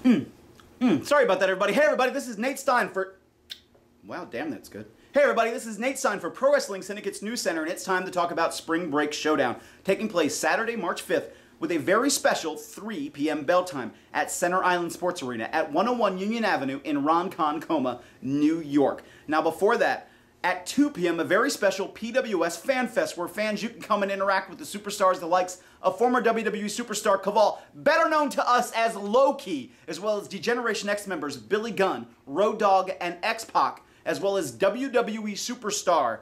Sorry about that, everybody. Hey, everybody, this is Nate Stein for... Wow, damn, that's good. Hey, everybody, this is Nate Stein for Pro Wrestling Syndicate's News Center, and it's time to talk about Spring Break Showdown, taking place Saturday, March 5th, with a very special 3 p.m. bell time at Center Island Sports Arena at 101 Union Avenue in Ronkonkoma, New York. Now, before that, at 2 p.m., a very special PWS Fan Fest where fans, you can come and interact with the superstars, the likes of former WWE superstar Caval, better known to us as Low-Key, as well as DGeneration X members Billy Gunn, Road Dogg, and X-Pac, as well as WWE superstar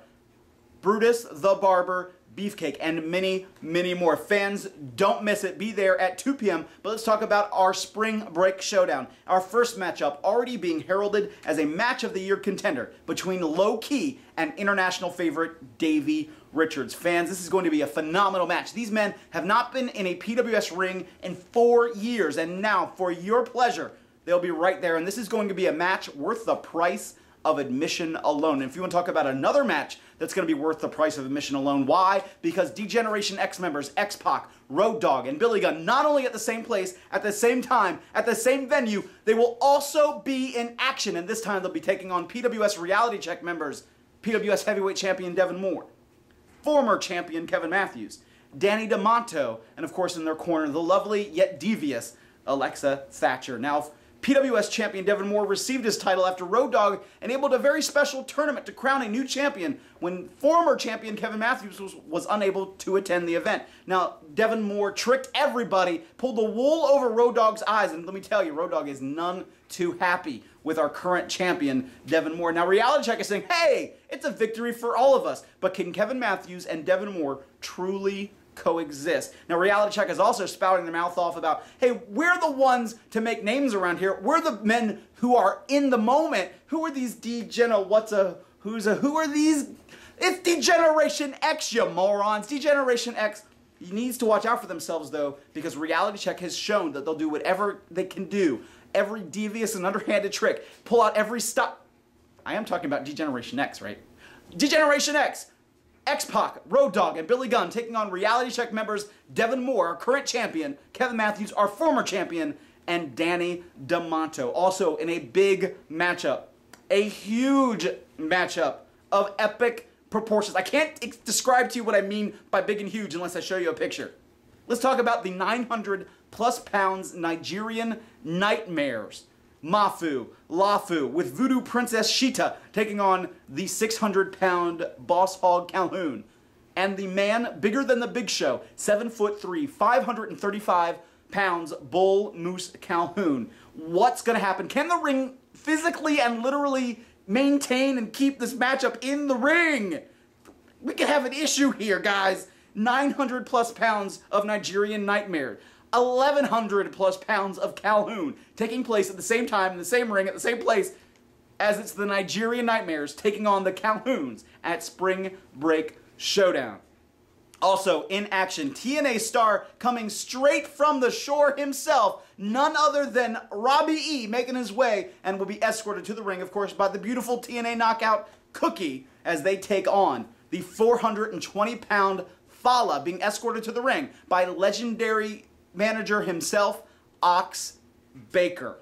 Brutus the Barber, Beefcake, and many, many more. Fans, don't miss it. Be there at 2 p.m. But let's talk about our Spring Break Showdown. Our first matchup already being heralded as a Match of the Year contender between Low-Key and international favorite Davey Richards. Fans, this is going to be a phenomenal match. These men have not been in a PWS ring in 4 years, and now, for your pleasure, they'll be right there. And this is going to be a match worth the price of admission alone. And if you want to talk about another match that's going to be worth the price of admission alone, why? Because DGeneration X members X-Pac, Road Dogg, and Billy Gunn, not only at the same place, at the same time, at the same venue, they will also be in action. And this time they'll be taking on PWS Reality Check members, PWS Heavyweight Champion Devin Moore, former champion Kevin Matthews, Danny DeMonto, and of course in their corner, the lovely yet devious Alexa Thatcher. Now, PWS champion Devin Moore received his title after Road Dogg enabled a very special tournament to crown a new champion when former champion Kevin Matthews was unable to attend the event. Now, Devin Moore tricked everybody, pulled the wool over Road Dogg's eyes, and let me tell you, Road Dogg is none too happy with our current champion, Devin Moore. Now, Reality Check is saying, hey, it's a victory for all of us, but can Kevin Matthews and Devin Moore truly coexist? Now, Reality Check is also spouting their mouth off about, hey, we're the ones to make names around here. We're the men who are in the moment. Who are these who are these? It's DGeneration X, you morons. DGeneration X needs to watch out for themselves, though, because Reality Check has shown that they'll do whatever they can do. Every devious and underhanded trick. Pull out every stop. I am talking about DGeneration X, right? DGeneration X. X-Pac, Road Dogg, and Billy Gunn taking on Reality Check members Devin Moore, our current champion, Kevin Matthews, our former champion, and Danny DeMonto. Also in a big matchup, a huge matchup of epic proportions. I can't describe to you what I mean by big and huge unless I show you a picture. Let's talk about the 900+ pounds Nigerian Nightmares. Mafu, Lafu, with Voodoo Princess Sheeta taking on the 600-pound Boss Hogg Calhoun. And the man bigger than the Big Show, 7'3", 535 pounds, Bull Moose Calhoun. What's going to happen? Can the ring physically and literally maintain and keep this matchup in the ring? We could have an issue here, guys. 900+ pounds of Nigerian Nightmare. 1,100+ pounds of Calhoun taking place at the same time in the same ring at the same place as it's the Nigerian Nightmares taking on the Calhouns at Spring Break Showdown. Also in action, TNA star coming straight from the shore himself, none other than Robbie E, making his way and will be escorted to the ring, of course, by the beautiful TNA knockout Cookie as they take on the 420-pound Fala, being escorted to the ring by legendary manager himself, Ox Baker.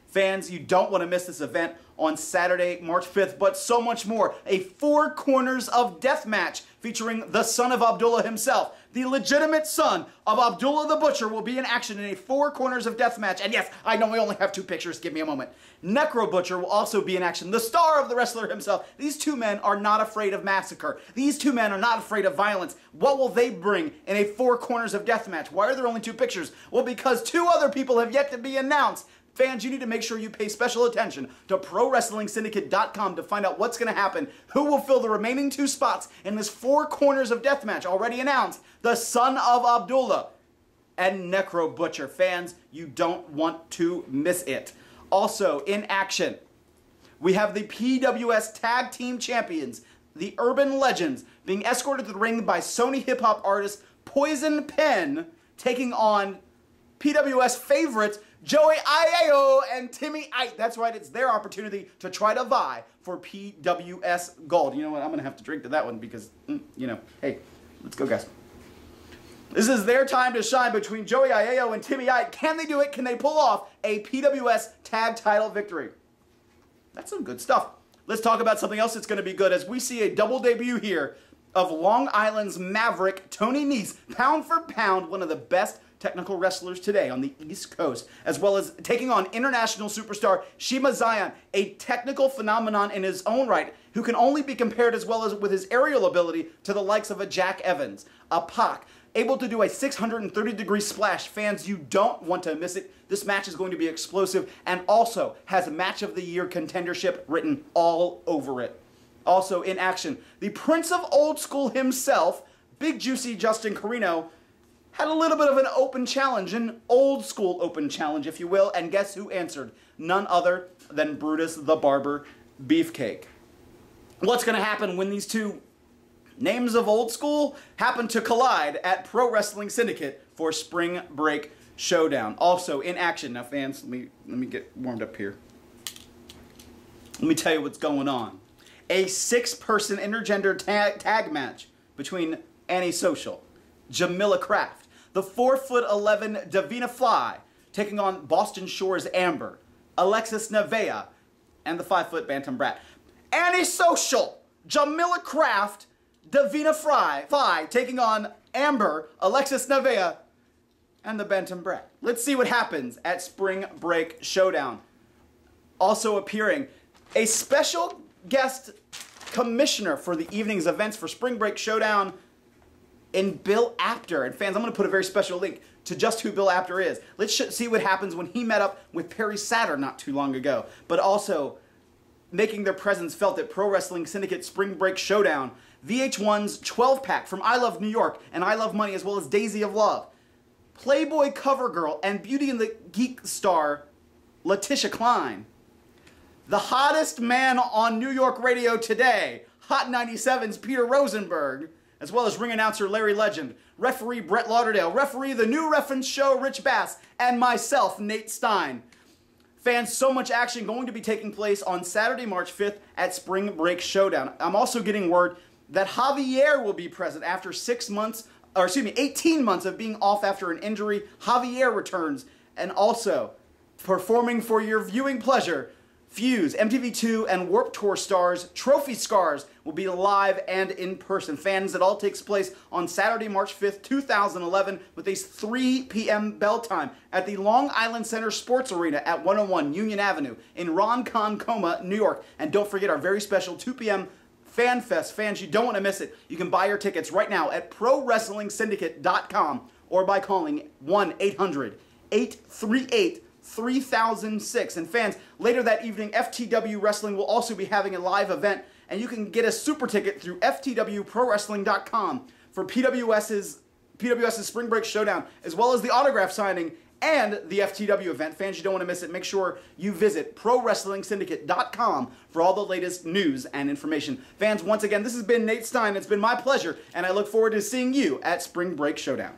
Fans, you don't want to miss this event on Saturday, March 5th, but so much more. A 4 corners of death match featuring the son of Abdullah himself. The legitimate son of Abdullah the Butcher will be in action in a 4 corners of death match. And yes, I know we only have 2 pictures. Give me a moment. Necro Butcher will also be in action. The star of the wrestler himself. These 2 men are not afraid of massacre. These 2 men are not afraid of violence. What will they bring in a 4 corners of death match? Why are there only 2 pictures? Well, because 2 other people have yet to be announced. Fans, you need to make sure you pay special attention to ProWrestlingSyndicate.com to find out what's going to happen. Who will fill the remaining 2 spots in this 4 corners of death match already announced? The son of Abdullah and Necro Butcher. Fans, you don't want to miss it. Also in action, we have the PWS Tag Team Champions, the Urban Legends, being escorted to the ring by Sony hip-hop artist Poison Pen, taking on PWS favorites Joey Ayo and Timmy Ite. That's right, it's their opportunity to try to vie for PWS Gold. You know what, I'm going to have to drink to that one because, you know, hey, let's go, guys. This is their time to shine between Joey Ayeyo and Timmy Ike. Can they do it? Can they pull off a PWS tag title victory? That's some good stuff. Let's talk about something else that's going to be good as we see a double debut here of Long Island's Maverick, Tony Nese, pound for pound, one of the best technical wrestlers today on the East Coast, as well as taking on international superstar Chima Zion, a technical phenomenon in his own right, who can only be compared as well as with his aerial ability to the likes of a Jack Evans, a Pac, able to do a 630-degree splash. Fans, you don't want to miss it. This match is going to be explosive and also has a Match of the Year contendership written all over it. Also in action, the Prince of Old School himself, Big Juicy Justin Carino, had a little bit of an open challenge, an old school open challenge, if you will, and guess who answered? None other than Brutus the Barber Beefcake. What's going to happen when these two names of old school happen to collide at Pro Wrestling Syndicate for Spring Break Showdown? Also in action. Now fans, let me get warmed up here. Let me tell you what's going on. A 6-person intergender tag match between Antisocial, Jamila Kraft, the 4'11" Davina Fly, taking on Boston Shore's Amber, Alexis Nevaeh, and the 5-foot Bantam Brat. Antisocial, Jamila Kraft, Davina Fly, taking on Amber, Alexis Nevaeh, and the Bantam Brat. Let's see what happens at Spring Break Showdown. Also appearing, a special guest commissioner for the evening's events for Spring Break Showdown in Bill Apter. And fans, I'm going to put a very special link to just who Bill Apter is. Let's see what happens when he met up with Perry Saturn not too long ago. But also making their presence felt at Pro Wrestling Syndicate Spring Break Showdown, VH1's 12-pack from I Love New York and I Love Money, as well as Daisy of Love, Playboy cover girl and Beauty and the Geek star Letitia Klein, the hottest man on New York radio today, Hot 97's Peter Rosenberg, as well as ring announcer Larry Legend, referee Brett Lauderdale, referee the new reference show Rich Bass, and myself, Nate Stein. Fans, so much action going to be taking place on Saturday, March 5th at Spring Break Showdown. I'm also getting word that Javier will be present after 18 months of being off after an injury. Javier returns, and also performing for your viewing pleasure, Fuse, MTV2, and Warped Tour stars Trophy Scars will be live and in person. Fans, it all takes place on Saturday, March 5th, 2011 with a 3 p.m. bell time at the Long Island Center Sports Arena at 101 Union Avenue in Ronkonkoma, New York. And don't forget our very special 2 p.m. Fan Fest. Fans, you don't want to miss it. You can buy your tickets right now at ProWrestlingSyndicate.com or by calling 1-800-838-3006. And fans, later that evening, FTW Wrestling will also be having a live event, and you can get a super ticket through FTWProWrestling.com for PWS's Spring Break Showdown, as well as the autograph signing and the FTW event. Fans, you don't want to miss it. Make sure you visit ProWrestlingSyndicate.com for all the latest news and information. Fans, once again, this has been Nate Stein. It's been my pleasure, and I look forward to seeing you at Spring Break Showdown.